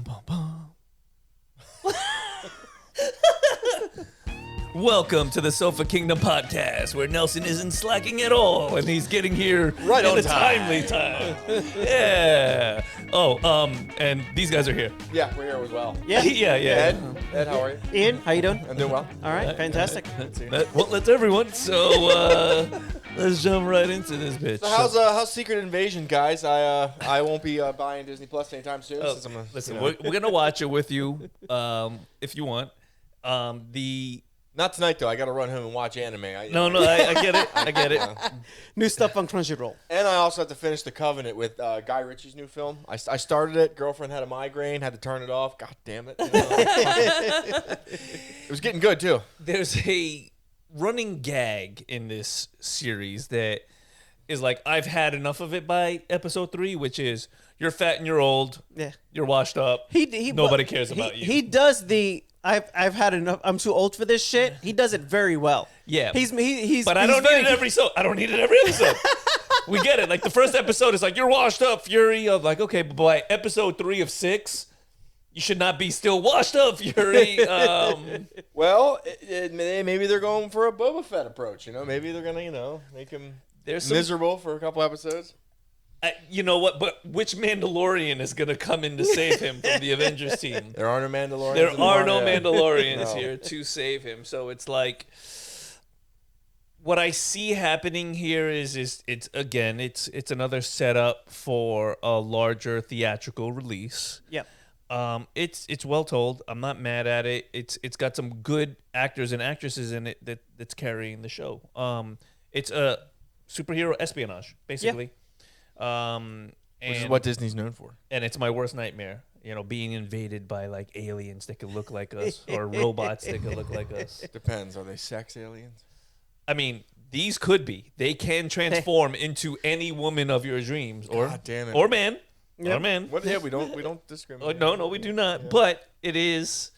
bum, bum. Welcome to the Sofa Kingdom podcast, where Nelson isn't slacking at all, and he's getting here right in on a time. timely time. Yeah. Oh, and these guys are here. Yeah, we're here as well. Yeah. Yeah. Ed, how are you? Ian, how you doing? I'm doing well. All right, fantastic. Well, that's everyone. So let's jump right into this bitch. So how's Secret Invasion, guys? I won't be buying Disney Plus anytime soon. Since I'm Listen, we're gonna watch it with you, if you want. Not tonight though. I got to run home and watch anime. I get it. I get it. New stuff on Crunchyroll. And I also have to finish The Covenant with Guy Ritchie's new film. I started it. Girlfriend had a migraine. Had to turn it off. God damn it. It was getting good too. There's a running gag in this series that is like, I've had enough of it by episode 3, which is, you're fat and you're old. Yeah. You're washed up. Nobody cares about you. He does the I've had enough. I'm too old for this shit. He does it very well. Yeah. But I don't need it every episode. I don't need it every episode. We get it. Like the first episode is like, you're washed up, Fury. I'm like, okay, but by episode 3 of 6, you should not be still washed up, Fury. Well, maybe they're going for a Boba Fett approach. Maybe they're gonna make him miserable for a couple episodes. You know what? But which Mandalorian is going to come in to save him from the Avengers team? There are no Mandalorians. There are no Mandalorians here to save him. So it's like, what I see happening here is it's another setup for a larger theatrical release. Yep. It's well told. I'm not mad at it. It's got some good actors and actresses in it that's carrying the show. It's a superhero espionage, basically. Which is what Disney's known for. And it's my worst nightmare, being invaded by like aliens that could look like us or robots that could look like us. Depends. Are they sex aliens? I mean, these could be. They can transform into any woman of your dreams, God damn it. or man, Yep. or man. Yeah, we don't discriminate. No, we do not. Yeah. But it is.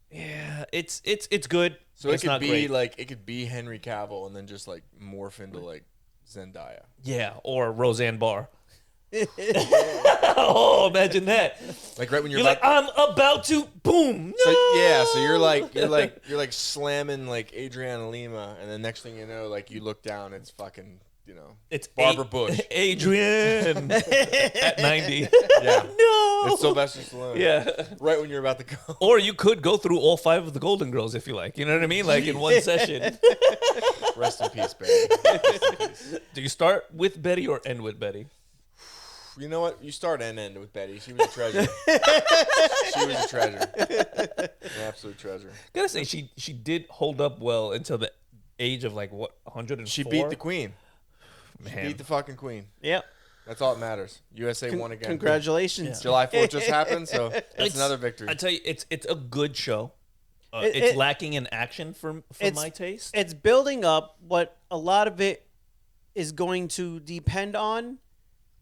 Yeah, it's good. So it's it could not be great. like Henry Cavill and then just like morph into like Zendaya. Yeah, or Roseanne Barr. Oh, imagine that! Like right when you're like, I'm about to boom. So you're like slamming like Adriana Lima, and then next thing you know, like you look down, it's fucking it's Barbara Bush, Adrian at 90. Yeah, no, it's Sylvester Stallone. Yeah, right when you're about to go. Or you could go through all 5 of the Golden Girls if you like. You know what I mean? Like in one session. Rest in peace, Betty. Do you start with Betty or end with Betty? You know what? You start and end with Betty. She was a treasure. She was a treasure. An absolute treasure. Gotta say, she did hold up well until the age of like, what, 104? She beat the queen. Man. She beat the fucking queen. Yep. That's all that matters. USA won again. Congratulations. Yeah. July 4th just happened, so that's another victory. I tell you, it's a good show. It's lacking in action for my taste. It's building up. What a lot of it is going to depend on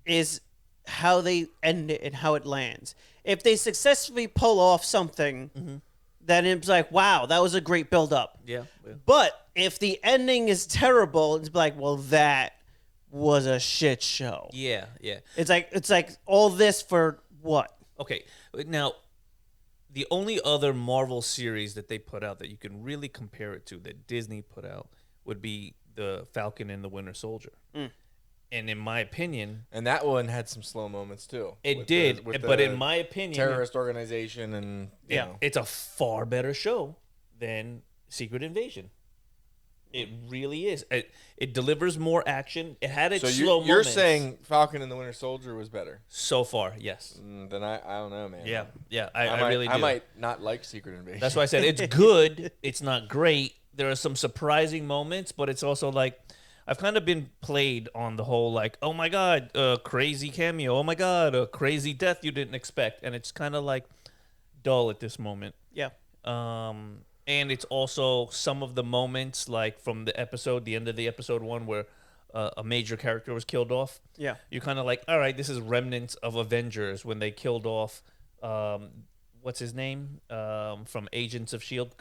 is how they end it and how it lands. If they successfully pull off something, then it's like, wow, that was a great build-up. Yeah. But if the ending is terrible, it's like, well, that was a shit show. Yeah. It's like all this for what? Okay, now, the only other Marvel series that they put out that you can really compare it to that Disney put out would be the Falcon and the Winter Soldier. And in my opinion... And that one had some slow moments, too. It did, but in my opinion... Terrorist organization and... You know. It's a far better show than Secret Invasion. It really is. It delivers more action. It had its slow moments. You're saying Falcon and the Winter Soldier was better? So far, yes. Then I don't know, man. Yeah, I really do. I might not like Secret Invasion. That's why I said it's good. It's not great. There are some surprising moments, but it's also like... I've kind of been played on the whole, like, oh my God, a crazy cameo. Oh my God, a crazy death you didn't expect. And it's kind of like dull at this moment. Yeah. And it's also some of the moments, like from the end of the episode 1 where a major character was killed off. Yeah. You're kind of like, all right, this is remnants of Avengers when they killed off, what's his name? From Agents of S.H.I.E.L.D.,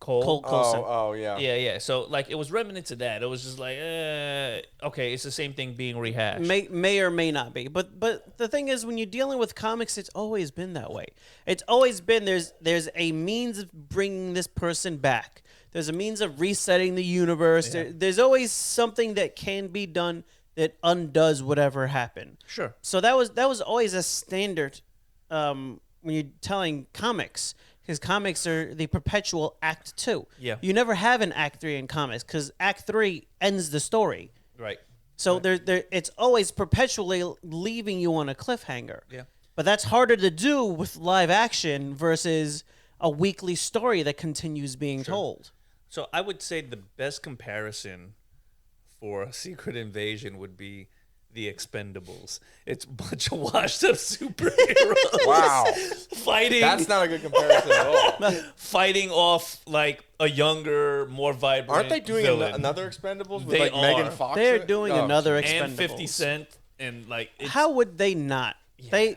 Cole. Coulson. Oh, yeah. Yeah. So like it was remnants of that. It was just like, okay, it's the same thing being rehashed. May or may not be, but the thing is, when you're dealing with comics, it's always been that way. It's always been there's a means of bringing this person back. There's a means of resetting the universe. Yeah. There's always something that can be done that undoes whatever happened. Sure. So that was always a standard when you're telling comics. Because comics are the perpetual Act 2. Yeah. You never have an Act 3 in comics because Act 3 ends the story. Right. So it's always perpetually leaving you on a cliffhanger. Yeah. But that's harder to do with live action versus a weekly story that continues being told. So I would say the best comparison for a Secret Invasion would be The Expendables. It's a bunch of washed up superheroes. Wow. Fighting. That's not a good comparison at all. Fighting off like a younger, more vibrant Aren't they doing villain. another Expendables with They like Megan are. Fox? They're in it? doing Oh, another geez. Expendables. and 50 Cent and like it's, How would they not? They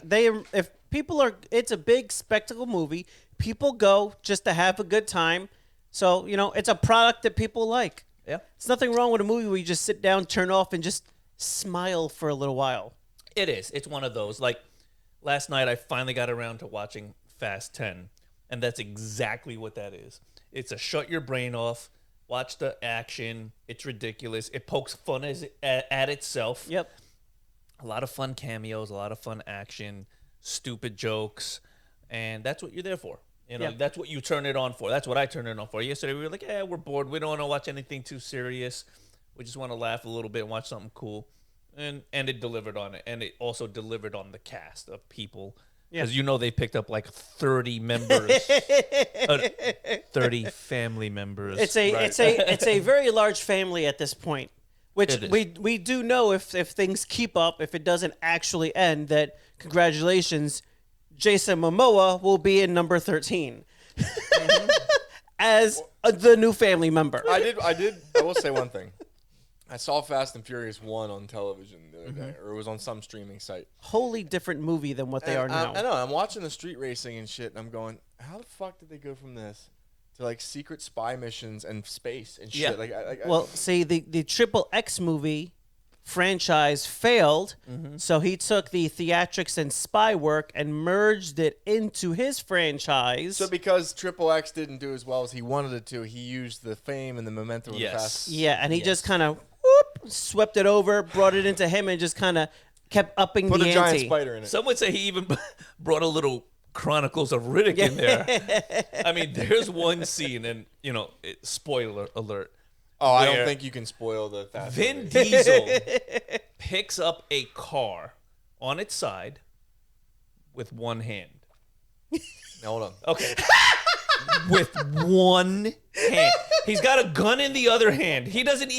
if people are, it's a big spectacle movie. People go just to have a good time. So, it's a product that people like. Yeah. It's nothing wrong with a movie where you just sit down, turn off, and just smile for a little while. It is. It's one of those. Like last night, I finally got around to watching Fast 10, and that's exactly what that is. It's a shut your brain off, watch the action. It's ridiculous. It pokes fun at itself. Yep. A lot of fun cameos, a lot of fun action, stupid jokes, and that's what you're there for. Yeah. That's what you turn it on for. That's what I turned it on for. Yesterday, we were like, we're bored. We don't want to watch anything too serious. We just want to laugh a little bit and watch something cool. And it delivered on it. And it also delivered on the cast of people. Because they picked up like 30 members. 30 family members. It's a very large family at this point. Which It is. we do know if things keep up, if it doesn't actually end, that congratulations, Jason Momoa will be in number 13 as the new family member. I will say one thing. I saw Fast and Furious 1 on television the other day, or it was on some streaming site. Wholly different movie than what they are now. I know. I'm watching the street racing and shit, and I'm going, how the fuck did they go from this to like secret spy missions and space and shit? Yeah. Well, see, the Triple X movie franchise failed, so he took the theatrics and spy work and merged it into his franchise. So because Triple X didn't do as well as he wanted it to, he used the fame and the momentum of the Fast. Yeah, and he just kind of swept it over, brought it into him, and just kind of kept upping Put the a giant ante. spider in it. Some would say he even brought a little Chronicles of Riddick in there. I mean, there's one scene, and spoiler alert. Oh, I don't where think you can spoil the Fast. Vin movie. Diesel picks up a car on its side with one hand. Now, hold on. Okay. With one hand. He's got a gun in the other hand. He doesn't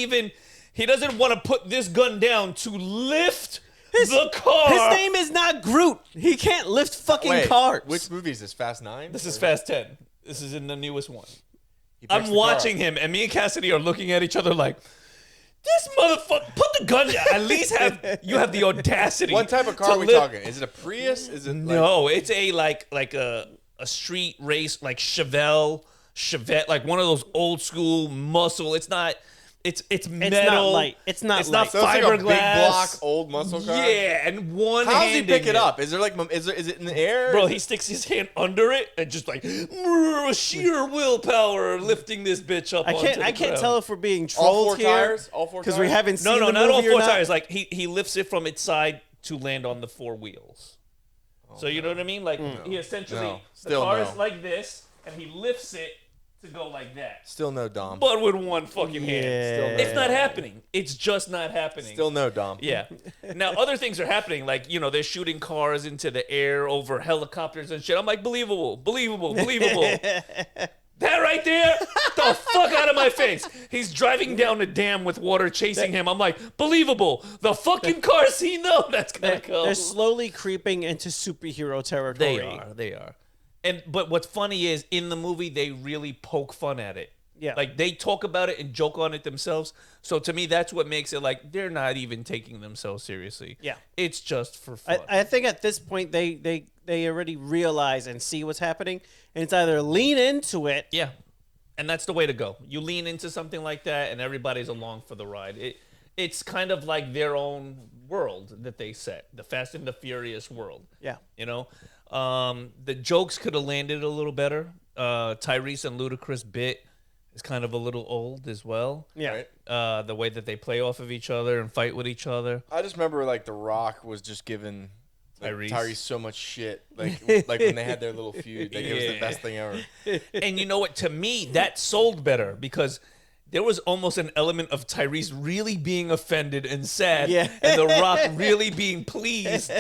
want to put this gun down to lift the car. His name is not Groot. He can't lift fucking Wait, cars. which movie is this? Fast 9? This is Fast 10. This is in the newest one. He picks I'm the watching car. him, and me and Cassidy are looking at each other like, this motherfucker, put the gun down. At least you have the audacity. What type of car to are we lift- talking? Is it a Prius? Is it No, it's a like a street race, like Chevette, like one of those old school muscle. It's not. It's metal. not light. It's not It's light. not So it's like a big fiberglass. block old muscle car? Yeah, and one. How does he pick it handing up? Is there like is it in the air? Bro, he sticks his hand under it and just like sheer willpower lifting this bitch up. I can't ground. tell if we're being all trolled four here. tires? All four Because tires? we haven't seen No, the not all movie or four not. tires. Like he lifts it from its side to land on the four wheels. So you know what I mean? Like he essentially No. the Still car no. is like this, and he lifts it to go like that. Still no Dom. But with one fucking hand. Yeah. It's not happening. It's just not happening. Still no Dom. Yeah. Now other things are happening, like they're shooting cars into the air over helicopters and shit. I'm like, believable. That right there, the fuck out of my face. He's driving down a dam with water chasing him. I'm like, believable. The fucking cars he knows that's gonna go. They're slowly creeping into superhero territory. They are. But what's funny is in the movie they really poke fun at it. Yeah. Like they talk about it and joke on it themselves. So to me that's what makes it like they're not even taking themselves seriously. Yeah. It's just for fun. I think at this point they already realize and see what's happening, and it's either lean into it yeah. And that's the way to go. You lean into something like that, and everybody's along for the ride. It's kind of like their own world that they set, the Fast and the Furious world. Yeah. You know? The jokes could have landed a little better. Tyrese and Ludacris bit is kind of a little old as well. Yeah. Right? The way that they play off of each other and fight with each other. I just remember like The Rock was just giving Tyrese so much shit. Like when they had their little feud, like it was the best thing ever. And you know what? To me, that sold better because there was almost an element of Tyrese really being offended and sad, and The Rock really being pleased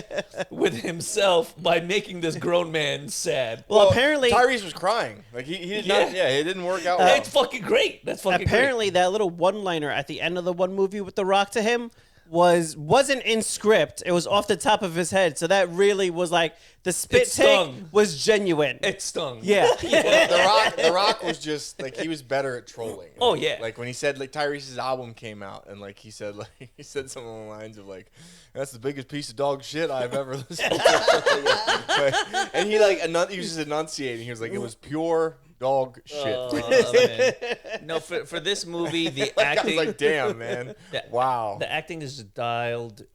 with himself by making this grown man sad. Well, apparently Tyrese was crying. Like he did not. Yeah, it didn't work out. Well. It's fucking great. That's fucking apparently great. that little one-liner at the end of the one movie with The Rock to him wasn't in script. It was off the top of his head. So that really was like the spit take was genuine. It stung. Yeah. The Rock was just like he was better at trolling. Oh yeah. Like when he said like Tyrese's album came out and like he said something along the lines of like that's the biggest piece of dog shit I've ever listened to. And he he was just enunciating. He was like it was pure dog shit. No, for this movie, the I acting was like, damn, man. Wow. The acting is just dialed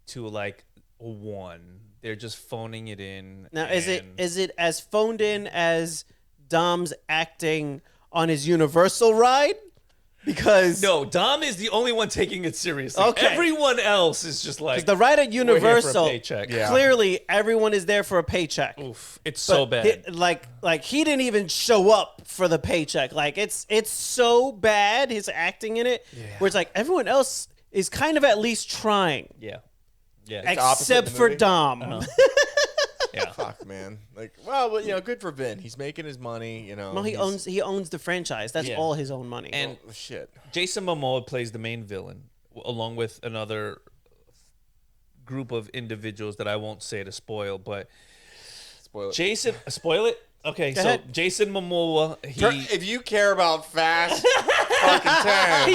to like a 1. They're just phoning it in. Now, is it as phoned in as Dom's acting on his Universal ride? Because no, Dom is the only one taking it seriously. Okay. Everyone else is just like the ride at Universal. Yeah. Clearly, everyone is there for a paycheck. Oof, it's so bad. He didn't even show up for the paycheck. Like it's so bad his acting in it. Yeah. Where it's like everyone else is kind of at least trying. Yeah. Yeah. Except for Dom. Uh-huh. Yeah. Fuck, man. Like, well, you know, good for Vin. He's making his money, you know. Well, he owns the franchise. That's all his own money. And shit. Jason Momoa plays the main villain along with another group of individuals that I won't say to spoil, but spoil it? Okay, Go so ahead. Jason Momoa, if you care about fast fucking time,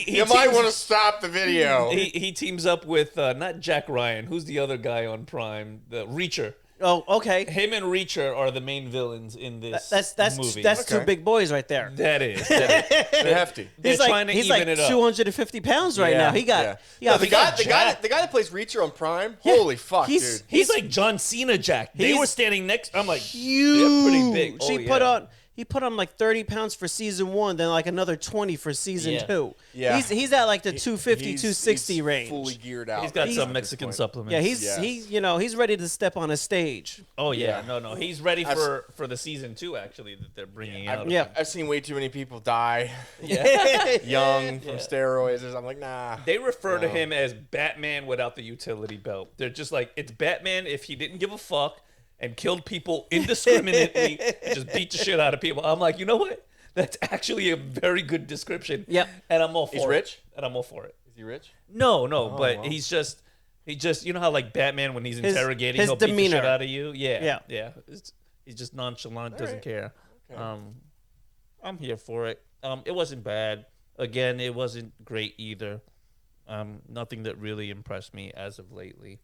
you might want to stop the video. He teams up with not Jack Ryan. Who's the other guy on Prime? The Reacher. Oh, okay. Him and Reacher are the main villains in this movie. That's two big boys right there. That is. They're hefty. They're trying to even it up. 250 pounds right now. He got the guy that plays Reacher on Prime. Holy fuck, dude. He's like John Cena Jack. They were standing next. I'm like, huge. they're pretty big. He put on like 30 pounds for season 1, then like another 20 for season 2. Yeah. He's at like the 250, 260 range. Fully geared out. He's got some Mexican supplements. Yeah, he's ready to step on a stage. Oh yeah, no, he's ready for the season 2 actually that they're bringing out. I've seen way too many people die young from steroids. I'm like, nah. They refer to him as Batman without the utility belt. They're just like, it's Batman if he didn't give a fuck and killed people indiscriminately and just beat the shit out of people. I'm like, you know what? That's actually a very good description. Yep. And I'm all for it. He's rich? And I'm all for it. Is he rich? No, but he just, you know how like Batman when he's interrogating, he'll beat the shit out of you? Yeah. He's just nonchalant, doesn't care. Okay. I'm here for it. It wasn't bad. Again, it wasn't great either. Nothing that really impressed me as of lately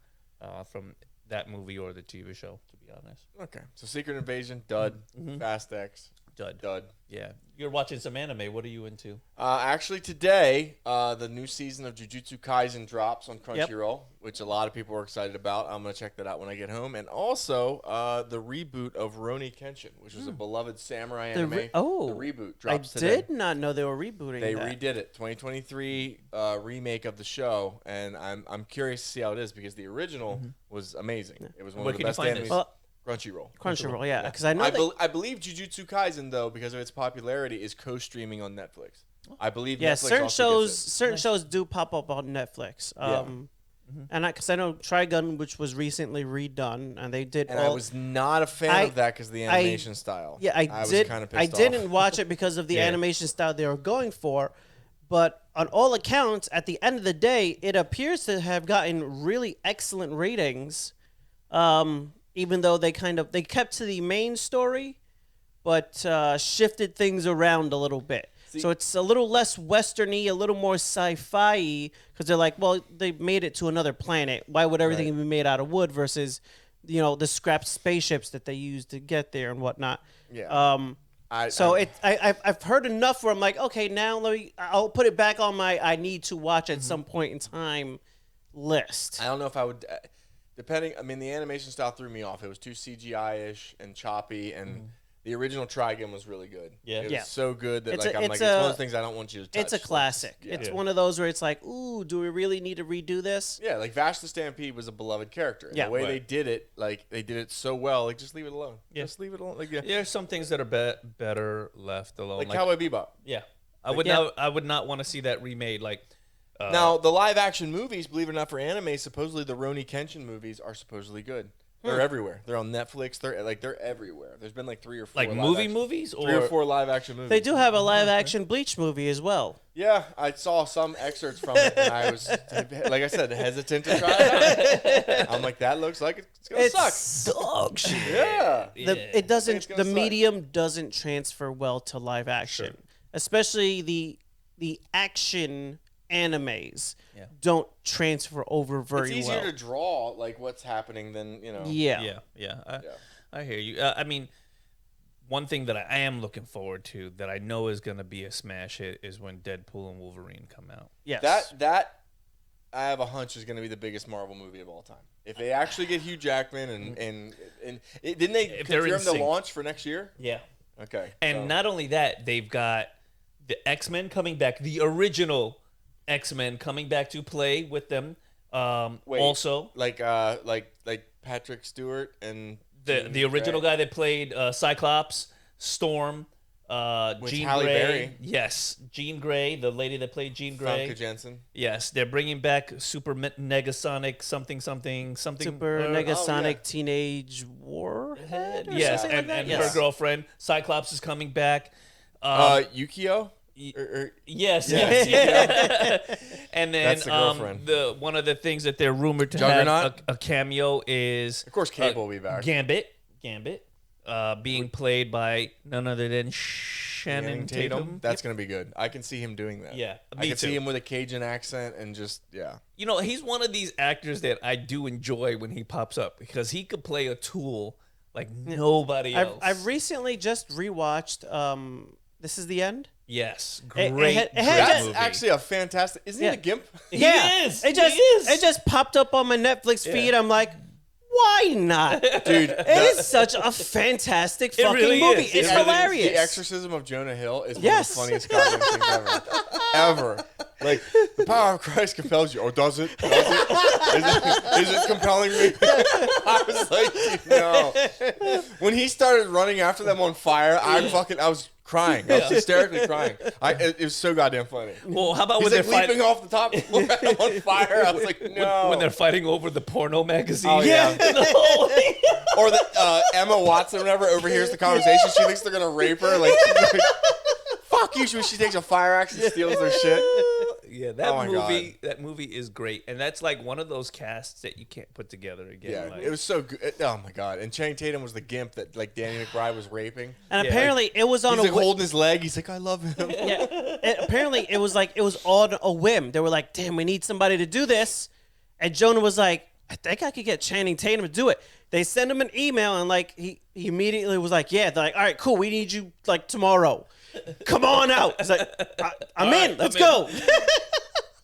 from that movie or the TV show, to be honest. Okay. So Secret Invasion, dud. Fast X, dud. Yeah. You're watching some anime. What are you into? Actually, today, the new season of Jujitsu Kaizen drops on Crunchyroll, which a lot of people are excited about. I'm going to check that out when I get home. And also, the reboot of Rurouni Kenshin, which was a beloved samurai anime. The reboot drops today. I did not know they were rebooting They redid it. 2023 remake of the show. And I'm curious to see how it is because the original was amazing. It was one of the best animes. Crunchyroll, yeah. Because I know I believe Jujutsu Kaisen, though, because of its popularity, is co-streaming on Netflix. I believe. Yeah, Netflix certain shows do pop up on Netflix. And because I know Trigun, which was recently redone, and they did. And I was not a fan of that because of the animation style. Yeah, I was did. kind of I pissed didn't off. watch it because of the animation style they were going for, but on all accounts, at the end of the day, it appears to have gotten really excellent ratings. Even though they kept to the main story, but shifted things around a little bit. So it's a little less Western-y, a little more sci-fi-y, because they're like, well, they made it to another planet. Why would everything be made out of wood versus, the scrapped spaceships that they used to get there and whatnot? Yeah. I've heard enough where I'm like, okay, now I'll put it back on my I need to watch at some point in time list. I don't know if I would, depending. I mean, the animation style threw me off. It was too CGI-ish and choppy, and the original Trigun was really good. Yeah. It was Yeah. so good that It's like a- I'm it's like, it's one a- of those things I don't want you to touch. It's a classic. It's one of those where it's like, ooh, do we really need to redo this? Yeah, like Vash the Stampede was a beloved character. And Yeah. the way Right. they did it, like they did it so well. Like just leave it alone. Yeah. Just leave it alone. Like There's some things that are better left alone. like Cowboy Bebop. Yeah, I would not want to see that remade. Like Now the live action movies, believe it or not, for anime, supposedly the Rurouni Kenshin movies are supposedly good. They're everywhere. They're on Netflix. They're everywhere. There's been like 3 or 4 like live movies or 3 or 4 live action movies. They do have a live action Bleach movie as well. Yeah, I saw some excerpts from it, and I was, like I said, hesitant to try it out. I'm like, that looks like it's gonna suck. dog shit. Yeah. It It's doesn't. gonna The suck. medium doesn't transfer well to live action, especially the action animes don't transfer over very It's easier well. to draw like what's happening than Yeah. I hear you. I mean, one thing that I am looking forward to that I know is going to be a smash hit is when Deadpool and Wolverine come out. Yes. That I have a hunch is going to be the biggest Marvel movie of all time. If they actually get Hugh Jackman and didn't they If they're in confirm the sync. launch for next year? Yeah. Okay. And so- not only that, they've got the X-Men coming back, the original X-Men coming back to play with them. Wait, Also, like Patrick Stewart and the Jean original Grey? guy that played Cyclops, Storm, Jean Halle Grey. Berry. Yes, Jean Grey, the lady that played Jean Grey. Famke Janssen. Yes, they're bringing back Super Negasonic something. Super or- Negasonic Teenage Warhead. Or Yes, something and, like that? and Yes. her girlfriend Uh, Cyclops is coming back. Yukio. Yes, Yeah. yes. And then That's the girlfriend. the one of the things that they're rumored to Juggernaut? have a cameo is Of course, Cable will be back. Gambit, being played by none other than Shannon Tatum. That's gonna be good. I can see him doing that. Yeah, I me can see too. him with a Cajun accent and just You know, he's one of these actors that I do enjoy when he pops up because he could play a tool like nobody else. I've recently just rewatched This Is the End. Yes, It great, had great That's movie. actually a fantastic. Isn't he Yeah. the Gimp? He is. It just He is. it just popped up on my Netflix feed. I'm like, why not? Dude, It is such a fantastic fucking really movie. is. It's It really is. hilarious. The Exorcism of Jonah Hill is Yes. one of the funniest goddamn things ever. Ever. Like, the power of Christ compels you. Or does it? Does it? Is it compelling me? I was like, no. When he started running after them on fire, I was crying. I was hysterically crying. It was so goddamn funny. Well, how about He's when like they're leaping fighting off the top floor on fire. I was like, no. when they're fighting over the porno magazine? Oh, yeah. The whole thing. Or that Emma Watson, whenever overhears the conversation, she thinks they're gonna rape her. Like, she's like, fuck you. She takes a fire axe and steals their shit. Yeah, that Oh my movie. That movie is great, and that's like one of those casts that you can't put together again. Yeah, like, it was so good. Oh my god! And Channing Tatum was the gimp that like Danny McBride was raping. And Yeah, apparently it was on He's a like holding his leg. He's like, I love him. apparently it was on a whim. They were like, damn, we need somebody to do this. And Jonah was like, I think I could get Channing Tatum to do it. They sent him an email and like he immediately was like, yeah. They're like, all right, cool. We need you like tomorrow. Come on out. It's like, I'm All in. right, Let's I'm go.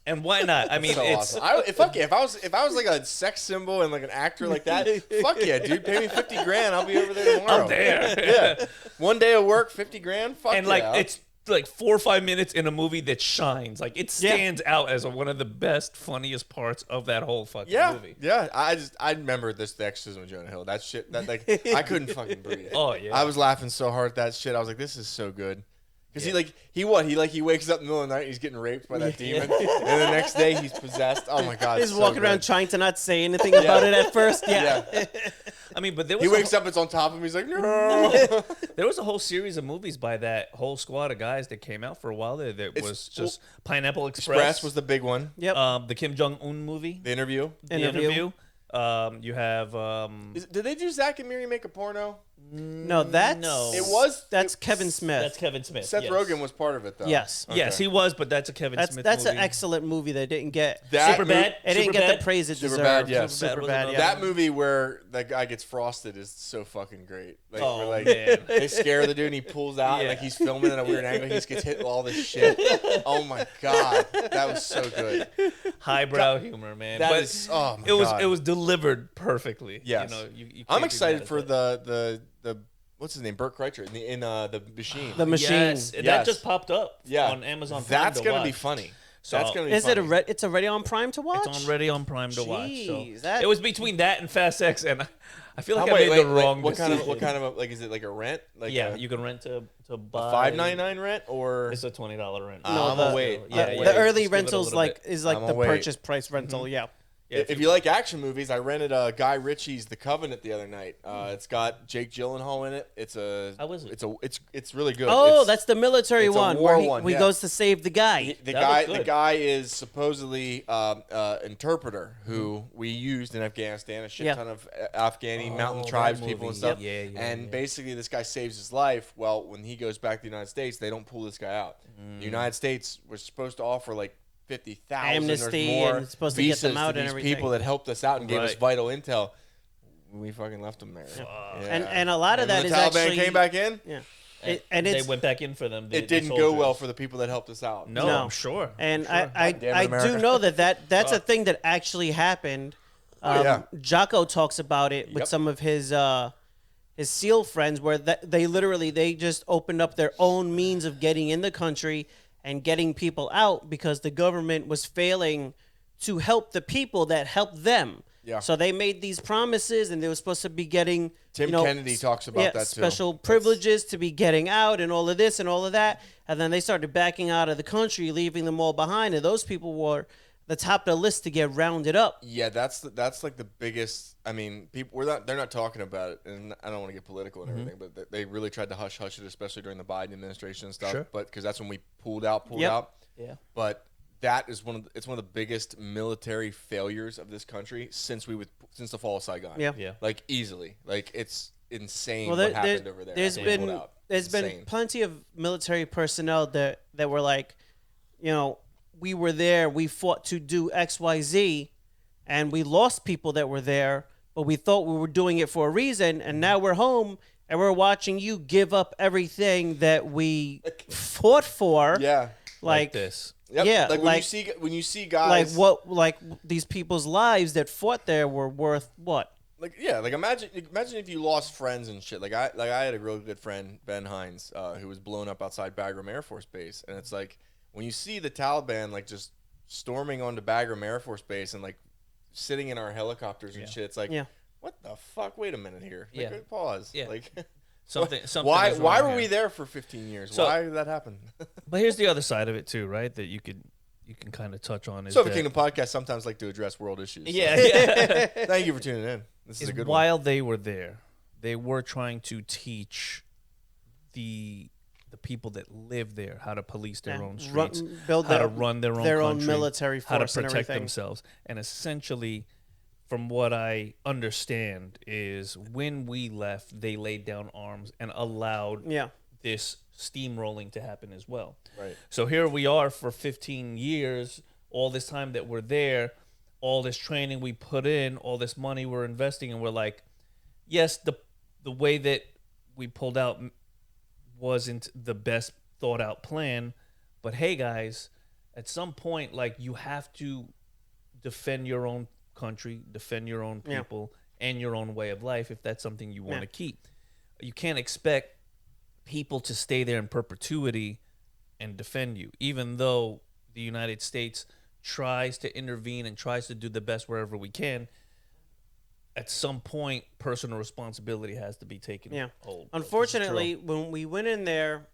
and why not? I mean, So it's awesome. If I was like a sex symbol and like an actor like that, fuck yeah, dude. Pay me $50,000. I'll be over there tomorrow. I'm there. Yeah. One day of work, $50,000. Fuck and yeah. like it's like 4 or 5 minutes in a movie that shines. Like it stands out as one of the best, funniest parts of that whole fucking movie. Yeah. I remember the Exorcism of Jonah Hill. That shit. That like I couldn't fucking breathe. Oh, yeah. I was laughing so hard at that shit. I was like, this is so good. Because he wakes up in the middle of the night and he's getting raped by that demon, and the next day he's possessed. Oh my god! He's it's so walking around good. trying to not say anything about it at first. Yeah. I mean, but there was He wakes up, it's on top of him. He's like, no. there was a whole series of movies by that whole squad of guys that came out for a while there. That was just Pineapple Express. Express was the big one. Yep. The Kim Jong Un movie. The Interview. The Interview. You have Did they do Zack and Miri make a porno? No, that's No. It was. That's Kevin Smith. That's Kevin Smith. Seth yes. Rogen was part of it, though. Yes. Yes, he was, but that's a Kevin Smith That's movie. an excellent movie that didn't get That Superbad. it didn't get the praise it Superbad, deserved. yeah. Superbad was Superbad, another yeah. That movie where that guy gets frosted is so fucking great. Like, Oh, where, like man. they scare the dude and he pulls out and Yeah. like he's filming at a weird angle. He just gets hit with all this shit. Oh my god, that was so good. Highbrow humor, man. That but is. Oh my god. it was delivered perfectly. Yes. You know, you can't I'm be excited mad at for that. the what's his name, Burt Kreischer in the Machine. The Machine. Yes, that Yes. just popped up Yeah. on Amazon Prime That's to gonna be watch. funny. So That's gonna be. Is funny. it's already on Prime to watch? It's already on Prime to watch. So Jeez, that- it was between that and Fast X, and I feel like How- I made the wrong what kind of decision. like is it like a rent? Like Yeah, a, you can rent to buy. $5.99 rent or It's a $20 rent. No, I'm the, gonna wait. Yeah, the yeah, early just give it a rentals little like bit. is like I'm the gonna wait. purchase price rental. Yeah. Yeah, if you like action movies, I rented Guy Ritchie's The Covenant the other night. It's got Jake Gyllenhaal in it. How is it? It's really good. Oh, It's- that's the military it's a one war where he, one, he yeah. goes to save the guy. the That guy. looked The good. guy is supposedly interpreter who we used in Afghanistan. A shit Yeah. ton of Afghani mountain that tribes people movie. and stuff. Yeah, yeah, and yeah. basically, this guy saves his life. Well, when he goes back to the United States, they don't pull this guy out. The United States was supposed to offer like 50,000 Amnesty or more and supposed to get them visas out to and these everything. people that helped us out and gave us Right. vital intel. We fucking left them there. Yeah. And a lot of And that when is the Taliban actually came back in. Yeah. And, And they it's went back in for them. It didn't go well for the people that helped us out. No, No. I'm sure. and I'm sure. I damn it, I America. do know that's a thing that actually happened. Yeah. Jocko talks about it with Yep. some of his SEAL friends, where they just opened up their own means of getting in the country and getting people out because the government was failing to help the people that helped them. Yeah. So they made these promises, and they were supposed to be getting Tim Kennedy talks about that too. special privileges to be getting out and all of this and all of that, and then they started backing out of the country, leaving them all behind, and those people were the top of the list to get rounded up. Yeah, that's like the biggest. I mean, they're not talking about it, and I don't want to get political and everything, but they really tried to hush it, especially during the Biden administration and stuff. Sure. But because that's when we pulled out. Yep. Yeah. But that is one of the biggest military failures of this country since the fall of Saigon. Yeah. Yeah. Like easily, like it's insane Well, what happened over there. There's after we pulled been out. there's It's been insane. plenty of military personnel that were like, we were there, we fought to do XYZ, and we lost people that were there, but we thought we were doing it for a reason, and now we're home and we're watching you give up everything that we fought for. Yeah. Like this. Yep. Yeah, Like like- when you see guys like these people's lives that fought there were worth what? Like imagine if you lost friends and shit. I had a real good friend, Ben Hines, who was blown up outside Bagram Air Force Base, and it's like when you see the Taliban like just storming onto Bagram Air Force Base and like sitting in our helicopters and shit. It's like, Yeah. what the fuck? Wait a minute here. Like, Yeah. pause. Yeah. Like Something. why is why wrong were here. we there for 15 years? So- Why did that happen? But here's the other side of it too, right? That you can kind of touch on is So the that Kingdom podcast sometimes like to address world issues. so yeah. Thank you for tuning in. This is a good one. While they were there, they were trying to teach the people that live there how to police their Yeah. own streets, Build how to their- run their own own country, military how to force and protect everything. themselves. And essentially, from what I understand, is when we left, they laid down arms and allowed Yeah. this steamrolling to happen as well. Right. So here we are for 15 years, all this time that we're there, all this training we put in, all this money we're investing, and we're like, yes, the way that we pulled out wasn't the best thought out plan, but hey guys, at some point, like, you have to defend your own country, defend your own Yeah. people, and your own way of life if that's something you want to Yeah. keep. You can't expect people to stay there in perpetuity and defend you, even though the United States tries to intervene and tries to do the best wherever we can. At some point, personal responsibility has to be taken Yeah. hold. Unfortunately, when we went in there,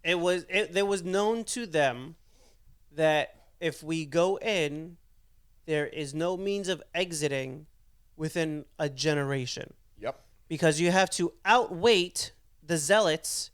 there was known to them that if we go in, there is no means of exiting within a generation, Yep. because you have to outweight the zealots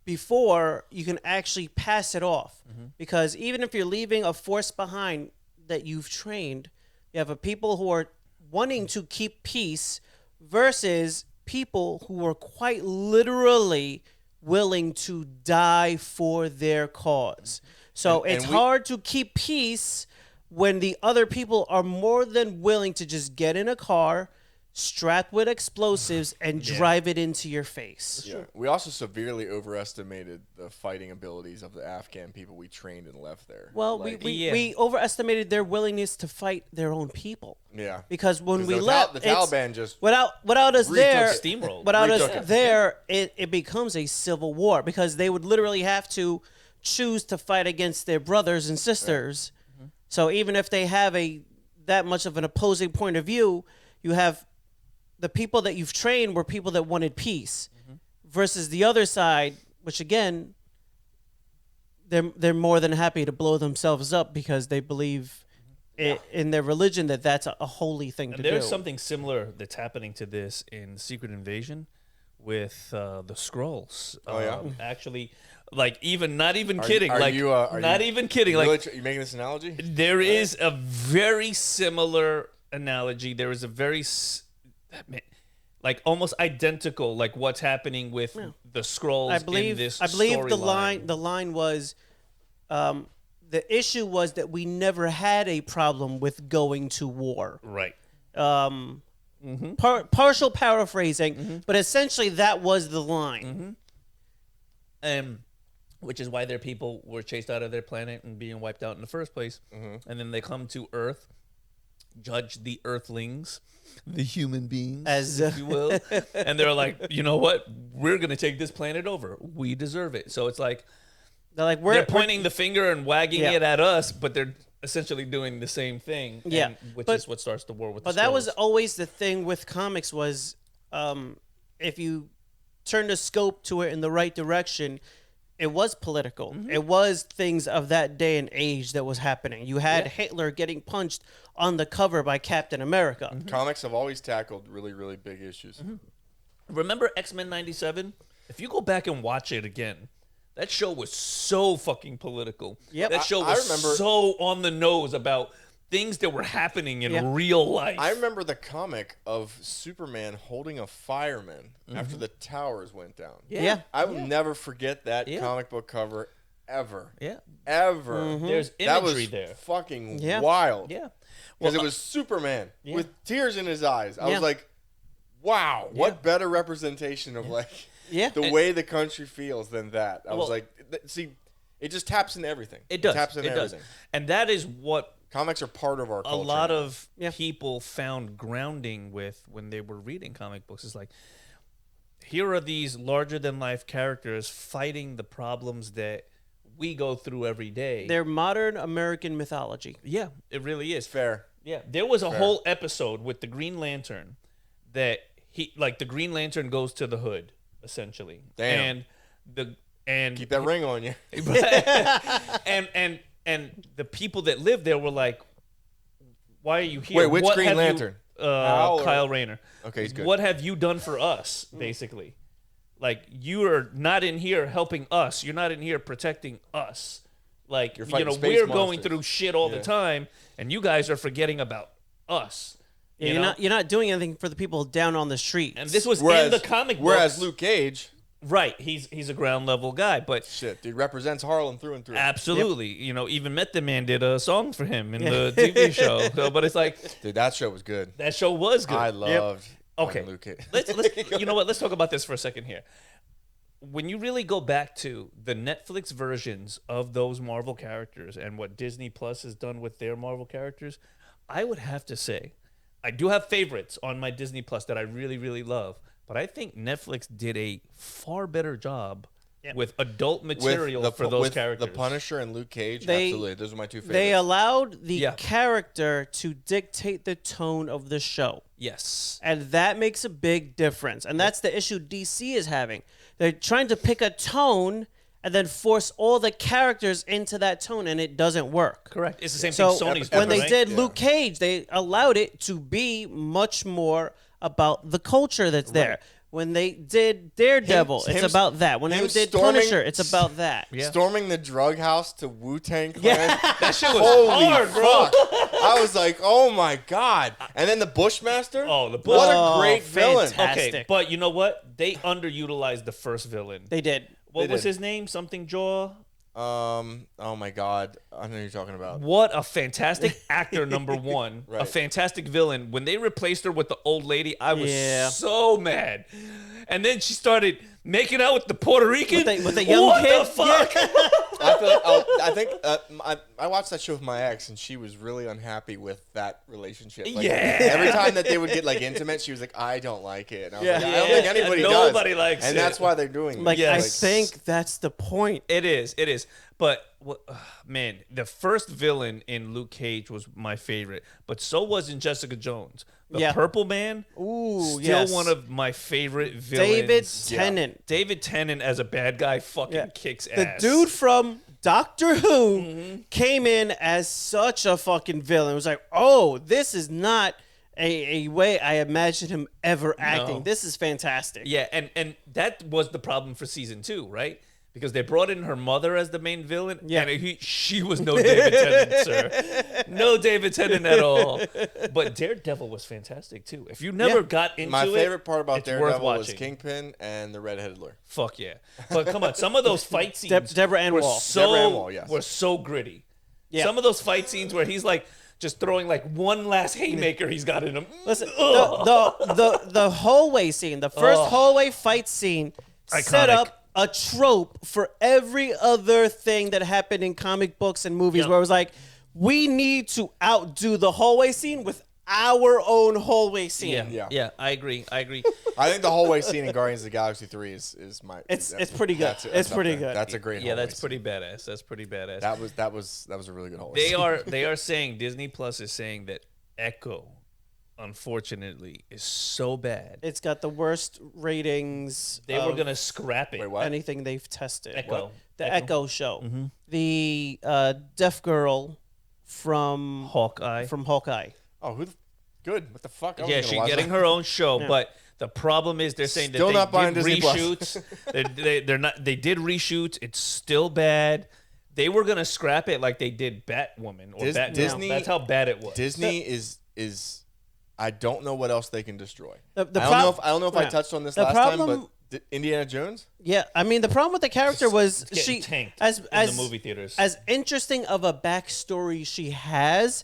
before you can actually pass it off. Because even if you're leaving a force behind that you've trained, you have a people who are wanting to keep peace versus people who were quite literally willing to die for their cause. So And it's we- hard to keep peace when the other people are more than willing to just get in a car, strapped with explosives, and drive it into your face. Yeah. We also severely overestimated the fighting abilities of the Afghan people we trained and left there. Well, Like, we overestimated their willingness to fight their own people. yeah. Because when 'Cause we the left, the it's- Taliban just without us retook there, it. Steamrolled. without Retook us it. there, it becomes a civil war because they would literally have to choose to fight against their brothers and sisters. So even if they have that much of an opposing point of view, you have the people that you've trained were people that wanted peace, versus the other side, which again, they're more than happy to blow themselves up because they believe in their religion that's a holy thing to And do. there's something similar that's happening to this in Secret Invasion with the Skrulls. Oh, yeah? Actually, like not even kidding. are like you, are not you even kidding. really Like you making this analogy? there is a very similar analogy. There is a very like almost identical, like what's happening with the Skrulls. I believe in this the storyline. line was the issue was that we never had a problem with going to war. Right. Partial paraphrasing, but essentially that was the line. Which is why their people were chased out of their planet and being wiped out in the first place. And then they come to Earth, judge the Earthlings, the human beings, As, if you will. And they're like, you know what? We're going to take this planet over. We deserve it. So it's like They're like they're pointing the finger and wagging Yeah. it at us, but they're essentially doing the same thing. Yeah, Which but- is what starts the war with But the that was Skrulls. always the thing with comics was if you turn the scope to it in the right direction, it was political. It was things of that day and age that was happening. You had Hitler getting punched on the cover by Captain America. Comics have always tackled really, really big issues. Remember X-Men 97? If you go back and watch it again, that show was so fucking political. Yep. That show I was remember- so on the nose about things that were happening in Yeah. real life. I remember the comic of Superman holding a fireman after the towers went down. Yeah. I will never forget that Yeah. comic book cover ever. Yeah. Ever. There's That was imagery there. fucking Yeah. wild. Yeah. Because Well, it was Superman yeah. with tears in his eyes. I Yeah. was like, wow, Yeah. what better representation of like Yeah. the way the country feels than that. I was Well- like, see, it just taps into everything. it does. taps into It does. everything. And that is what Comics are part of our a culture. lot of Yeah. people found grounding with when they were reading comic books. Is like, here are these larger than life characters fighting the problems that we go through every day. They're modern American mythology. Yeah, it really is. fair. Yeah, there was a whole episode with the Green Lantern that the Green Lantern goes to the hood essentially. Damn. And Keep that ring on you. and the people that lived there were like, "Why are you here? Wait, which What Green have you-" Lantern? Al or- Kyle Rayner. Okay, he's good. What have you done for us, basically? Like, you are not in here helping us. You're not in here protecting us. Like, You're you fighting know, space we're going monsters. through shit all the time, and you guys are forgetting about us. Yeah, you you're know? not doing anything for the people down on the street. And this was Whereas, in the comic books. whereas Luke Cage, Right, he's a ground level guy, but shit, dude, represents Harlem through and through. absolutely, you know, even Method Man did a song for him in the TV show. So, but it's like Dude, that show was good. that show was good. I loved Okay. fucking Luke Cage. Let's you know what? Let's talk about this for a second here. When you really go back to the Netflix versions of those Marvel characters and what Disney Plus has done with their Marvel characters, I would have to say I do have favorites on my Disney Plus that I really, really love. But I think Netflix did a far better job with adult material for those characters. The Punisher and Luke Cage, They- absolutely. Those are my two favorites. They allowed the Yeah. character to dictate the tone of the show. Yes. And that makes a big difference. And that's the issue DC is having. They're trying to pick a tone and then force all the characters into that tone, and it doesn't work. Correct. It's the same So thing Sony's when doing, they right? did Yeah. Luke Cage, they allowed it to be much more about the culture that's there. When they did Daredevil, it's about that. When they did Punisher, it's about that. Yeah. Storming the drug house to Wu-Tang Clan. Yeah. That shit was Holy hard, bro. fuck. I was like, oh my God. And then the Bushmaster. Oh, the What Oh, a great villain. fantastic. Okay, but you know what? They underutilized the first villain. They did. What they was did. his name? Something Jaw? Oh my God. I know who you're talking about. What a fantastic actor, number one. A Right. fantastic villain. When they replaced her with the old lady, I was Yeah. so mad. And then she started making out with the Puerto Rican. With the young what kid? the fuck? I think I watched that show with my ex, and she was really unhappy with that relationship. Like, Yeah. Every time that they would get like intimate, she was like, "I don't like it." And I was Yeah. like, I don't think Yeah. anybody Nobody does. likes and it. that's why they're doing it. Like, I Yes. think that's the point. It is. It is. But man, the first villain in Luke Cage was my favorite, but so was in Jessica Jones. The Yeah. Purple Man, Ooh, still yes. one of my favorite villains. David Tennant. David Tennant as a bad guy fucking Yeah. kicks The ass. dude from Doctor Who came in as such a fucking villain. It was like, oh, this is not a way I imagined him ever acting. No. This is fantastic. Yeah, and that was the problem for season 2, right? Because they brought in her mother as the main villain, Yeah. and she was no David Tennant, sir. No David Tennant at all. But Daredevil was fantastic, too. If you never Yeah. got into My it, favorite part about it's worth Daredevil was watching. Kingpin and the redheaded lawyer. Fuck yeah. But come on, some of those fight scenes Deborah Ann were Wall. so, Deborah Ann Wall, yes. were so gritty. Yeah. Some of those fight scenes where he's like just throwing like one last haymaker he's got in him. Listen, the hallway scene, the first hallway fight scene, set Iconic. up a trope for every other thing that happened in comic books and movies, Yep. where it was like, we need to outdo the hallway scene with our own hallway scene. Yeah. I agree. I think the whole way scene in Guardians of the Galaxy 3 is my. It's pretty good. It's up pretty there. good. That's a great. Yeah, hallway that's scene. pretty badass. That's pretty badass. That was a really good hallway. They are saying Disney Plus is saying that Echo, unfortunately, is so bad. It's got the worst ratings. They were of gonna scrap it. Wait, what? anything they've tested. Echo. The Echo. Echo show. The deaf girl from Hawkeye. Hawkeye. Oh, good. What the fuck? I was Yeah, gonna she's watch getting that. her own show, but the problem is they're saying Still that not they buying did Disney Plus. reshoots. they're not. They did reshoots. It's still bad. They were gonna scrap it like they did Batwoman or Batman. Disney- That's how bad it was. Disney is. I don't know what else they can destroy. The I don't know if I yeah. touched on this The last problem- time, but Indiana Jones. Yeah, I mean the problem with the character was Getting she tanked as in as the movie theaters. as interesting of a backstory she has.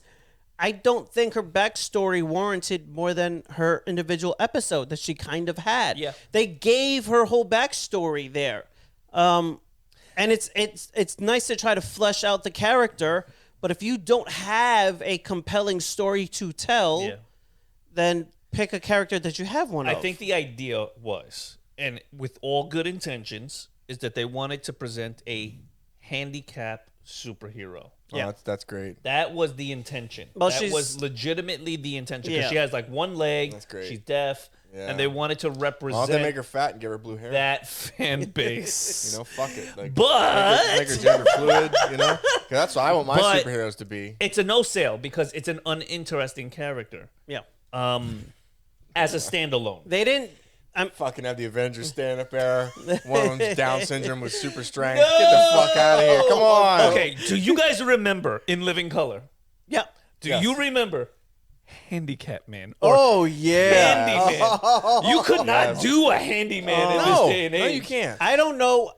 I don't think her backstory warranted more than her individual episode that she kind of had. Yeah. They gave her whole backstory there, and it's nice to try to flesh out the character. But if you don't have a compelling story to tell, Yeah. then pick a character that you have one I of. think the idea was, and with all good intentions, is that they wanted to present a handicap superhero. Yeah. Oh, that's great. That was the intention. Well, that she's- was legitimately the intention because Yeah. she has like one leg. That's great. She's deaf, Yeah. and they wanted to Why don't they represent make her fat and give her blue hair? that fan base. You know, fuck it. Like, But make her gender fluid. You know, 'cause that's what I want my But- superheroes to be. it's a no sale because it's an uninteresting character. yeah, As a standalone. they didn't. Fucking have the Avengers stand up there. One of them's Down syndrome with super strength. Get the fuck out of here. Come on. Okay, do you guys remember in Living Color? Yeah. Do Yes. you remember Handicap Man? Or Oh yeah. Handyman. You could not do a handyman in this No, day and age. no, you can't. I don't know.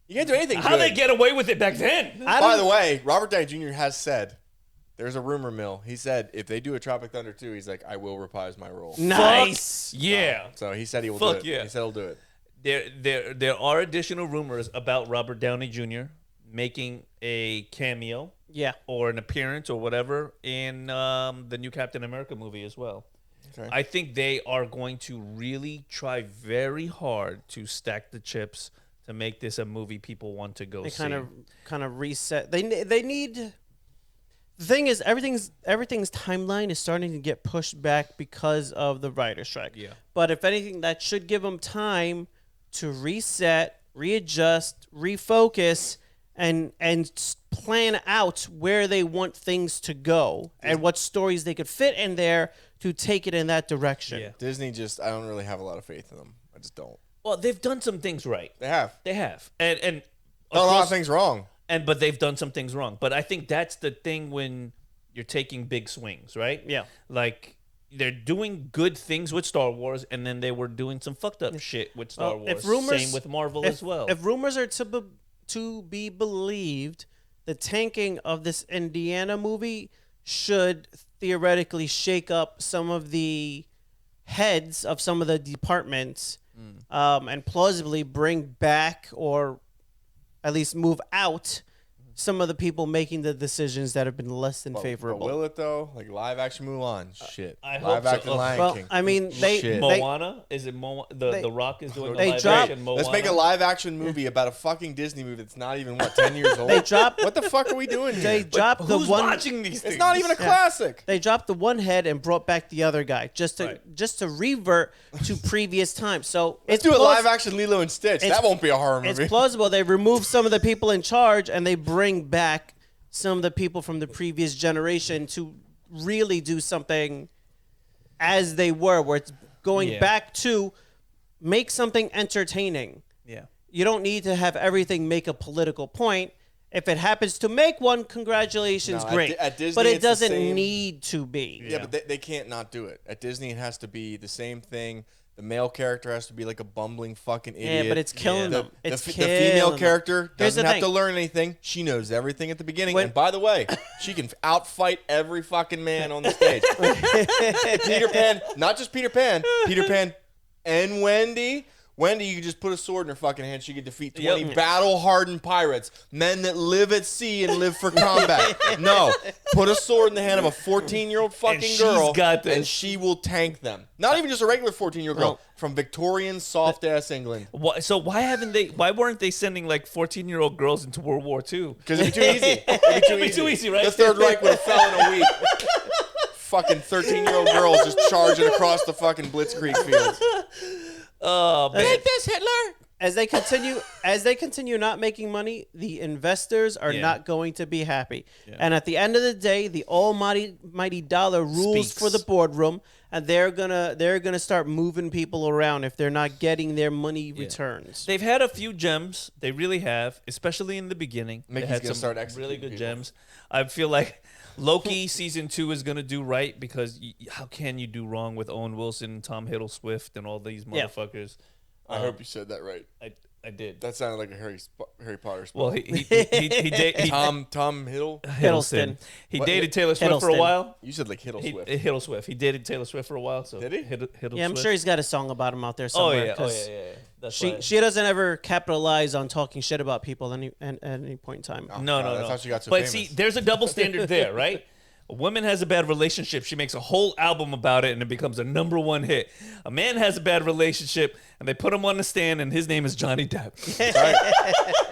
You can't do anything How good. they get away with it back then? By the way, Robert Downey Jr. has said, there's a rumor mill. He said if they do a Tropic Thunder 2, he's like, I will reprise my role. Nice. Yeah. So he said he will Fuck do it. yeah. He said he'll do it. There are additional rumors about Robert Downey Jr. making a cameo Yeah. or an appearance or whatever in the new Captain America movie as well. Okay. I think they are going to really try very hard to stack the chips to make this a movie people want to go They see. kind of reset. They need. The thing is, everything's timeline is starting to get pushed back because of the writer's strike. Yeah. But if anything, that should give them time to reset, readjust, refocus, and plan out where they want things to go and what stories they could fit in there to take it in that direction. Yeah. Disney I don't really have a lot of faith in them. just don't. Well, they've done some things right. They have. They have, and Done a lot of things wrong. but they've done some things wrong. But I think that's the thing when you're taking big swings, right? Yeah. Like they're doing good things with Star Wars, and then they were doing some fucked up shit with Star Wars. Same with Marvel as well. If rumors are to be believed, the tanking of this Indiana movie should theoretically shake up some of the heads of some of the departments, and plausibly bring back or at least move out some of the people making the decisions that have been less than favorable. But will it though? Like live action Mulan? Shit. I live hope so. action Lion Well, King. I mean, Shit. Moana? Is it The Rock is doing they a live dropped- action Moana? Let's make a live action movie about a fucking Disney movie that's not even 10 years old. They dropped. What the fuck are we doing here? They dropped the Who's one. watching these things? It's not even a classic. They dropped the one head and brought back the other guy just to Right. revert to previous times. So Let's do a live action Lilo and Stitch. That won't be a horror movie. It's plausible. They remove some of the people in charge and they bring back some of the people from the previous generation to really do something as they were, where it's going back to make something entertaining. Yeah. You don't need to have everything make a political point. If it happens to make one, congratulations, No, at great. Di- at Disney, but it it's the doesn't same- need to be. Yeah, but they can't not do it. At Disney, it has to be the same thing. The male character has to be like a bumbling fucking idiot. Yeah, but it's killing them. The It's female killing character them. Here's doesn't the have thing. to learn anything. She knows everything at the beginning. When- And by the way, she can outfight every fucking man on the stage. Peter Pan, not just Peter Pan and Wendy. Wendy, you could just put a sword in her fucking hand. She could defeat 20 battle-hardened pirates, men that live at sea and live for combat. No, put a sword in the hand of a 14-year-old fucking she's girl, got this. and she will tank them. Not even just a regular 14-year-old girl, from Victorian soft-ass England. So why weren't they sending like 14-year-old girls into World War II? Because it'd be too easy. It'd be too easy, right? The Third Reich would have fell in a week. Fucking 13-year-old girls just charging across the fucking Blitzkrieg fields. Make this Hitler. As they continue not making money, the investors are not going to be happy. Yeah. And at the end of the day, the almighty dollar rules for the boardroom, and they're gonna start moving people around if they're not getting their money returns. They've had a few gems. They really have, especially in the beginning. Mickey's they had gonna some start really executing good people. gems. I feel like Loki season 2 is gonna do right because how can you do wrong with Owen Wilson, Tom Hiddleston, and all these motherfuckers? I hope you said that right. I did. That sounded like a Harry Potter spell. Well, he Tom Hiddle. Hiddleston. He What? dated Taylor Swift for a Hiddleston. while. You said like Hiddle Swift. Hiddle Swift. He dated Taylor Swift for a while. So Did he? Hiddle Yeah, I'm Swift. sure he's got a song about him out there Oh somewhere. yeah. 'cause Yeah. That's She right. she doesn't ever capitalize on talking shit about people at any point in time. No. That's how she got so But famous. see, there's a double standard there, right? A woman has a bad relationship. She makes a whole album about it, and it becomes a #1 hit. A man has a bad relationship, and they put him on the stand, and his name is Johnny Depp. Sorry.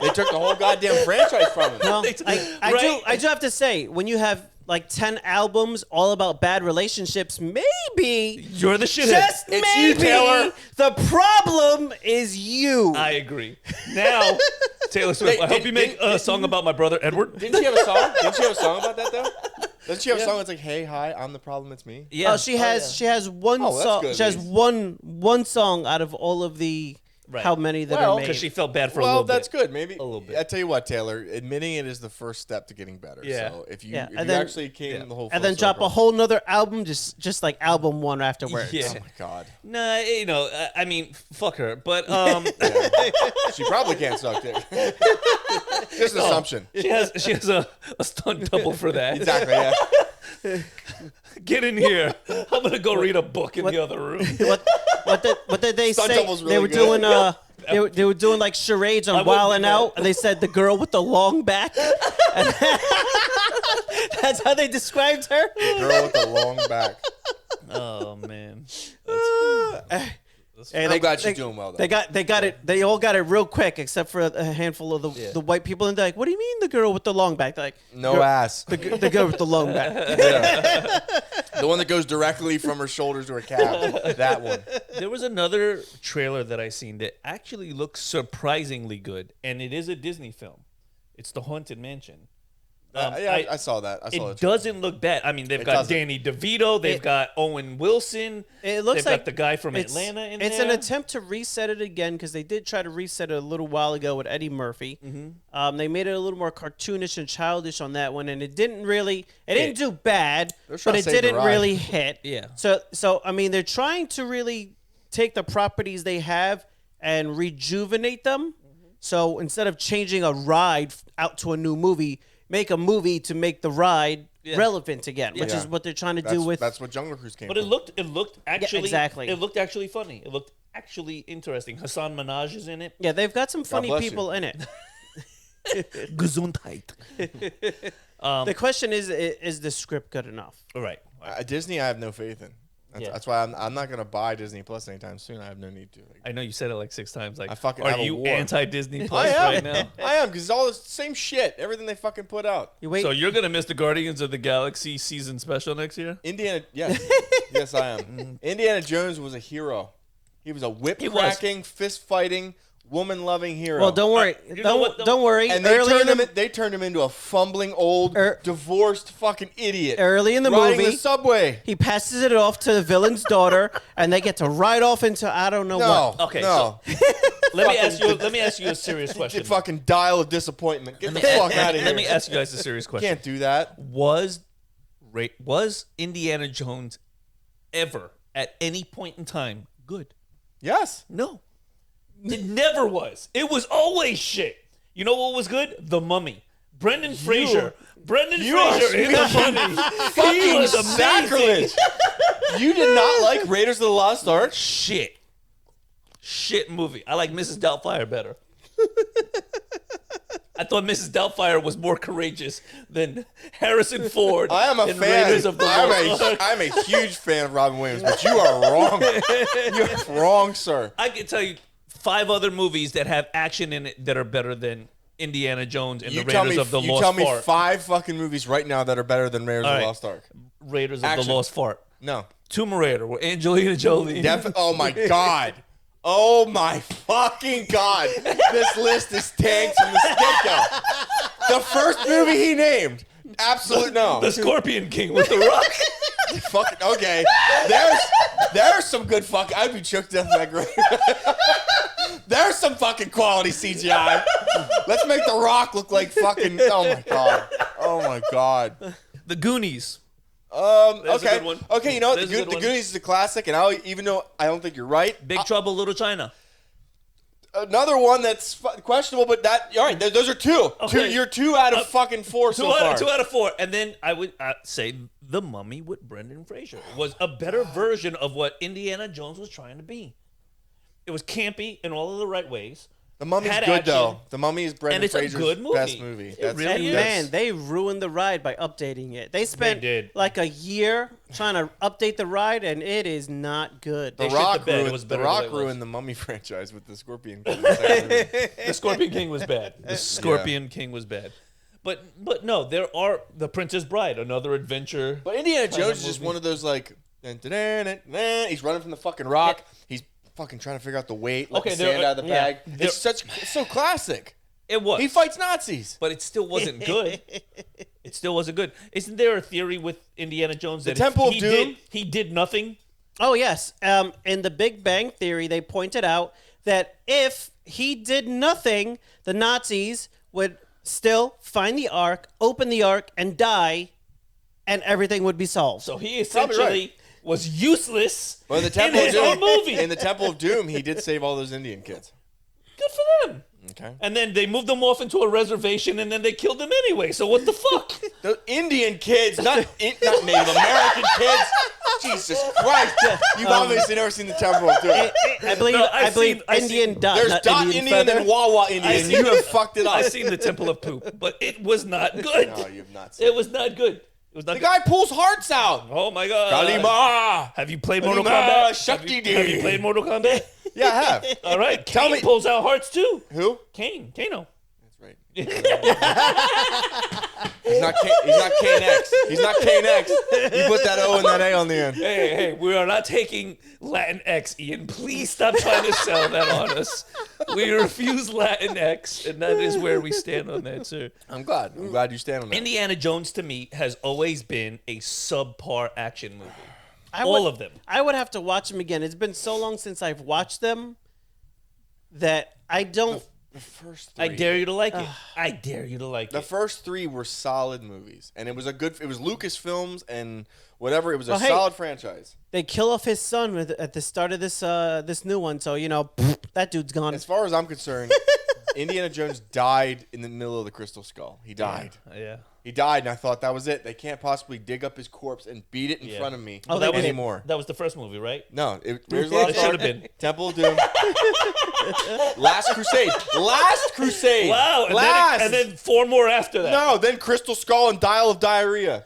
They took the whole goddamn franchise from him. Well, Right? I do have to say, when you have like 10 albums all about bad relationships, maybe, You're the shithead. just It's you, maybe, Taylor. the problem is you. I agree. Now, Taylor Swift, I hope you make a song about my brother Edward. Didn't she have a song? Didn't she have a song about that though? Doesn't she have a song that's like, "Hey, hi, I'm the problem, it's me"? Yeah. She has one Oh, that's song. good, She has at least. one song out of all of the Right. how many that Well, are made. Because she felt bad for a Well, little bit. that's good. Maybe A little bit. I tell you what, Taylor, admitting it is the first step to getting better. Yeah. So if you Yeah, if and you then- actually came the whole and full then drop circle- a whole nother album, just like album 1 afterwards. Yeah. Oh my god. Nah, I mean, fuck her. But She probably can't suck dick. Just an assumption. she has a stunt double for that. Exactly. Yeah. Get in here. I'm gonna go read a book in the other room. What did they Stunt say? double's They really were good. doing they were doing like charades on wouldn't Wild do and that. Out, and they said the girl with the long back. And that's how they described her. Girl with the long back. Oh man. Hey, I'm glad she's doing well though. They got it. They all got it real quick, except for a handful of the white people. And they're like, "What do you mean the girl with the long back?" They're like, No girl, ass. The girl with the long back. The one that goes directly from her shoulders to her calf. That one. There was another trailer that I seen that actually looks surprisingly good, and it is a Disney film. It's The Haunted Mansion. I saw that. I saw It it. doesn't look bad. I mean, they've got doesn't. Danny DeVito. They've got Owen Wilson. It looks they've like got the guy from it's- Atlanta in It's there. an attempt to reset it again because they did try to reset it a little while ago with Eddie Murphy. They made it a little more cartoonish and childish on that one, and it didn't do bad, They're but trying to it save the didn't ride. really hit. Yeah. So I mean, they're trying to really take the properties they have and rejuvenate them. So instead of changing a ride out to a new movie, make a movie to make the ride relevant again, which is what they're trying to do with. That's what Jungle Cruise came. But from. it looked actually exactly. It looked actually funny. It looked actually interesting. Hassan Minaj is in it. Yeah, they've got some funny bless people in it. Gesundheit. The question is the script good enough? All right. Disney, I have no faith in. That's why I'm not gonna buy Disney Plus anytime soon. I have no need to. I know you said it like 6 times. Like, I fucking are have a you war. anti-Disney I Plus am right now? I am because it's all the same shit. Everything they fucking put out. You wait. So you're gonna miss the Guardians of the Galaxy season special next year? Indiana, yes, yes, I am. Indiana Jones was a hero. He was a whip was. cracking, fist fighting, woman loving hero. well, don't worry. you know what, though? Don't worry. And they Early turned him into a fumbling old divorced fucking idiot. Early in the riding movie, the subway. he passes it off to the villain's daughter, and they get to ride off into I don't know No, what. Okay, no. Let me ask you a serious question. Fucking dial of disappointment. Get the fuck out of here. Let me ask you guys a serious question. Can't do that. Was Indiana Jones ever at any point in time good? Yes. No. It never was. It was always shit. You know what was good? The Mummy. Brendan Fraser. Brendan Fraser in The Mummy. He Fucking was amazing. sacrilege. You did not like Raiders of the Lost Ark? Shit movie. I like Mrs. Doubtfire better. I thought Mrs. Doubtfire was more courageous than Harrison Ford. I am a in fan. Raiders of the Lost Ark. I'm a huge fan of Robin Williams, but you are wrong. You're wrong, sir. I can tell you 5 other movies that have action in it that are better than Indiana Jones and the Raiders of the Lost tell me Fart. 5 fucking movies right now that are better than Raiders of right. the Lost Ark. Raiders of Action. the Lost Fart. No. Tomb Raider with Angelina Jolie. Oh my god. Oh my fucking god. This list is tanked from the get-go. The first movie he named. Absolute no. The Scorpion King with The Rock. Fucking okay. There's some good fucking. I'd be choked up in that grave. There's some fucking quality CGI. Let's make The Rock look like fucking. Oh my god. Oh my god. The Goonies. Okay. a good one. Okay. You know what? There's a The good one. Goonies is a classic, and even though I don't think you're right, Big Trouble Little China. another one that's questionable, but that all right. Those are 2. Okay. You're 2 out of fucking 4 so far. 2 out of 4. And then I would say The Mummy with Brendan Fraser was a better version of what Indiana Jones was trying to be. It was campy in all of the right ways. The Mummy's Had good action. though. The Mummy is Brendan And it's a Fraser's good movie. best movie. It really And is. man, they ruined the ride by updating it. They spent did. like a year trying to update the ride, and it is not good. The They shit Rock the bed. It ruined, was the better than Rock it was. ruined the Mummy franchise with the Scorpion King. The second movie. The Scorpion King was bad. The Scorpion King was bad. But no, there are The Princess Bride, another adventure. But Indiana Kind Jones of is just movie. one of those like, he's running from the fucking rock. He's fucking trying to figure out the weight, let Okay, the there sand are- out of the yeah. bag. There- It's so classic. It was. He fights Nazis. But it still wasn't good. It still wasn't good. Isn't there a theory with Indiana Jones that Temple of he Doom? he did nothing? Oh yes. In the Big Bang Theory, they pointed out that if he did nothing, the Nazis would still find the Ark, open the Ark, and die, and everything would be solved. So he essentially was useless Well, in the in Temple of his own Doom, movie. in the Temple of Doom, he did save all those Indian kids. Good for them. Okay. And then they moved them off into a reservation, and then they killed them anyway. So what the fuck? The Indian kids, not Native American kids. Jesus Christ! You've obviously never seen the Temple of Doom. I believe, No, I believe I've seen- Indian dot. There's not Dot Indian Indian feather. and Wawa Indian. You have fucked it up. I've seen the Temple of Poop, but it was not good. No, you have not seen It was not good. It was not The good. guy pulls hearts out. Oh my god. Kalima. Have you played Mortal Kalima Kombat? Have Shakti you, have you played Mortal Kombat? Yeah, I have. All right. Tell Kane me- pulls out hearts too. Who? Kano. That's right. He's not KNX. He's not KNX. You put that O and that A on the end. Hey, we are not taking Latin X, Ian. Please stop trying to sell that on us. We refuse Latinx, and that is where we stand on that, sir. I'm glad. I'm glad you stand on that. Indiana Jones to me has always been a subpar action movie. All of them. I would have to watch them again. It's been so long since I've watched them that I don't. The first three. I dare you to like it. I dare you to like The it. first three were solid movies, and it was Lucasfilms and whatever. It was a Well, hey. solid franchise. They kill off his son at the start of this new one, so that dude's gone. As far as I'm concerned, Indiana Jones died in the middle of the Crystal Skull. He died. Yeah. He died, and I thought that was it. They can't possibly dig up his corpse and beat it in front of me Oh, they did. anymore. That was the first movie, right? No, there's It should have been. Temple of Doom. Last Crusade. Last Crusade. Wow. And then 4 more after that. No, then Crystal Skull and Dial of Diarrhea.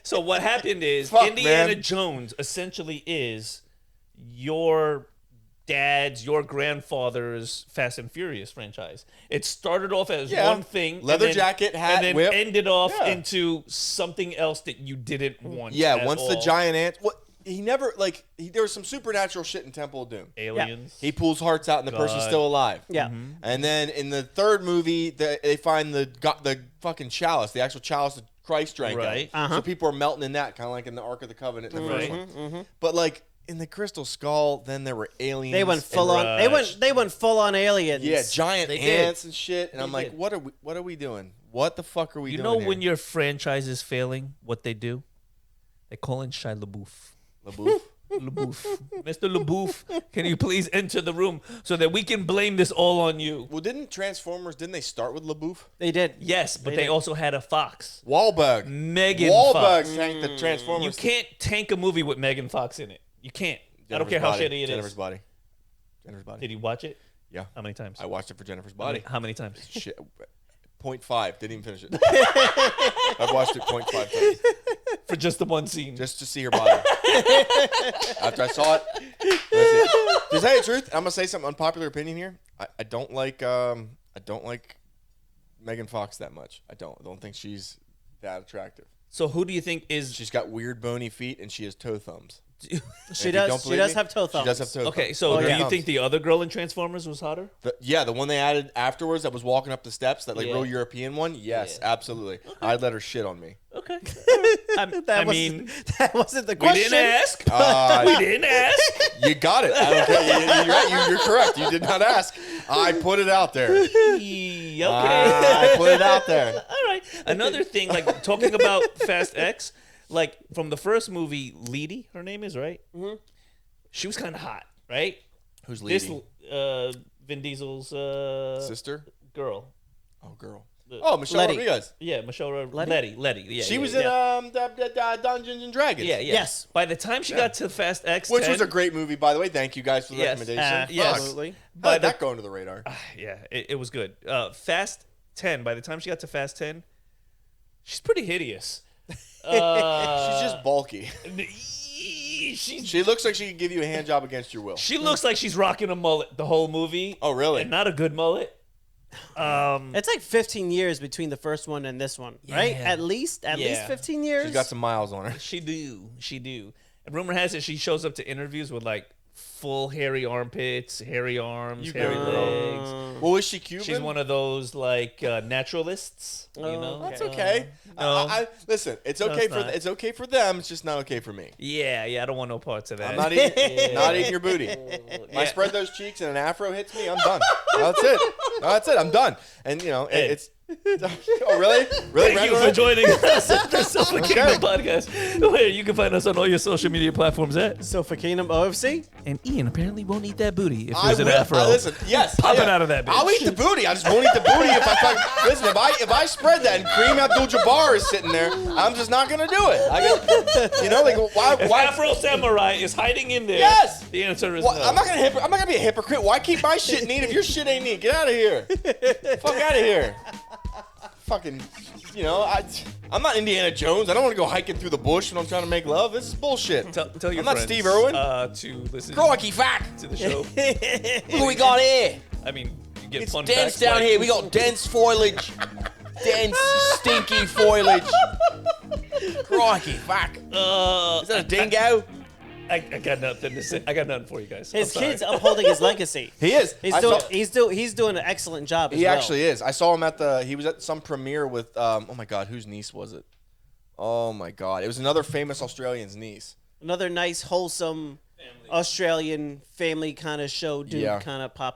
So what happened is Fuck, Indiana man. Jones essentially is your dad's, your grandfather's Fast and Furious franchise. It started off as one thing, Leather and then, jacket, hat, and then whip. ended off Yeah. into something else that you didn't want. Yeah, at once the all. giant ant. What he never there was some supernatural shit in Temple of Doom. aliens. He pulls hearts out and the person's God. still alive. Yeah. And then in the third movie, they find the fucking chalice, the actual chalice that Christ drank Right. out. So people are melting in that, kind of like in the Ark of the Covenant in the first Right. one. But like in the Crystal Skull, then there were aliens. They went full and- on. They went full on aliens. Yeah, giant They did. ants and shit. And I'm like, did. what are we doing? What the fuck are we You doing? know here? when your franchise is failing, what they do? They call in Shia LaBeouf. LaBeouf? LaBeouf. Mr. LaBeouf, can you please enter the room so that we can blame this all on you? Well, didn't they start with LaBeouf? They did. Yes, but They they did. also had a fox. Wahlberg. Megan Wahlberg Fox. tanked the Transformers. You can't tank a movie with Megan Fox in it. You can't. I don't care how shitty it Jennifer's is. body. Jennifer's body. Did you watch it? Yeah. How many times? I watched it for Jennifer's How many- body. How many times? Shit. 0.5. Didn't even finish it. I've watched it 0.5 times For just the one scene. just to see her body. After I saw it, that's it. To tell you the truth, I'm gonna say something unpopular opinion here. I don't like Megan Fox that much. I don't think she's that attractive. So who do you think is... She's got weird bony feet and she has toe thumbs. She If you does. don't She believe does me, have toe thumbs. She does have toe thumbs. Okay, so Oh, do yeah. you think the other girl in Transformers was hotter? The one they added afterwards that was walking up the steps, that like Yeah. real European one? Yes, Yeah. absolutely. I'd let her shit on me. Okay. That wasn't the we question. didn't ask. Uh, We didn't ask. You got it. I don't care. You're right. You're correct. You did not ask. I put it out there. Okay. I put it out there. All right. Another thing, like talking about Fast X, like from the first movie, Leedy, her name is, right? Mm-hmm. She was kind of hot, right? Who's This leading? Vin Diesel's Sister? girl. Oh, girl. Oh, Michelle Letty. Rodriguez. Yeah, Michelle Letty? Letty. Yeah, She yeah, was yeah. in Dungeons and Dragons. Yeah. Yes. By the time she got to Fast X, Which was a great movie, by the way. Thank you guys for the Yes. recommendation. yes. Fuck. Absolutely. How did that go under the radar? yeah, it was good. Fast 10. By the time she got to Fast 10, she's pretty hideous. She's just bulky. She's She looks like she could give you a hand job against your will. She looks like she's rocking a mullet the whole movie. Oh, really? And not a good mullet. It's like 15 years between the first one and this one, right? Yeah. At least Yeah. 15 years. She's got some miles on her. She do. And rumor has it she shows up to interviews with like full hairy armpits, hairy arms, hairy legs. Well, was she Cuban? She's one of those like naturalists, you know. That's okay. No. Listen, it's okay it's not. it's okay for them. It's just not okay for me. Yeah, I don't want no parts of that. I'm not eating, not eating your booty. If I spread those cheeks and an afro hits me, I'm done. That's it. That's it. I'm done. And you know, Hey. it's. Oh, really? Really? Thank you Randall? for joining us at the Sofa Okay. Kingdom podcast. Where you can find us on all your social media platforms at. So for Kingdom OFC, And Ian apparently won't eat that booty if I there's an will- afro. listen, yes, Popping yeah. out of that bitch. I'll eat the booty. I just won't eat the booty if I fucking listen. If I spread that and Kareem Abdul-Jabbar is sitting there, I'm just not gonna do it. If Why? Afro Samurai is hiding in there, Yes. the answer is Why- no. I'm not gonna be a hypocrite. Why keep my shit neat if your shit ain't neat? Get out of here. Fuck out of here. Fucking, you know, I'm not Indiana Jones. I don't want to go hiking through the bush when I'm trying to make love. This is bullshit. Tell your I'm not friends, Steve Irwin. To listen Crikey, fuck. to the show. Who we got here? I mean, you get It's fun dense facts down like- here. We got dense foliage. Dense, stinky foliage. Crikey, fuck. Is that a dingo? I got nothing to say. I got nothing for you guys. His I'm sorry. kid's upholding his legacy. He is. He's doing an excellent job. As He well. actually is. I saw him he was at some premiere with, oh my God, whose niece was it? Oh my God. It was another famous Australian's niece. Another nice, wholesome Australian family kind of show dude Yeah. kind of popped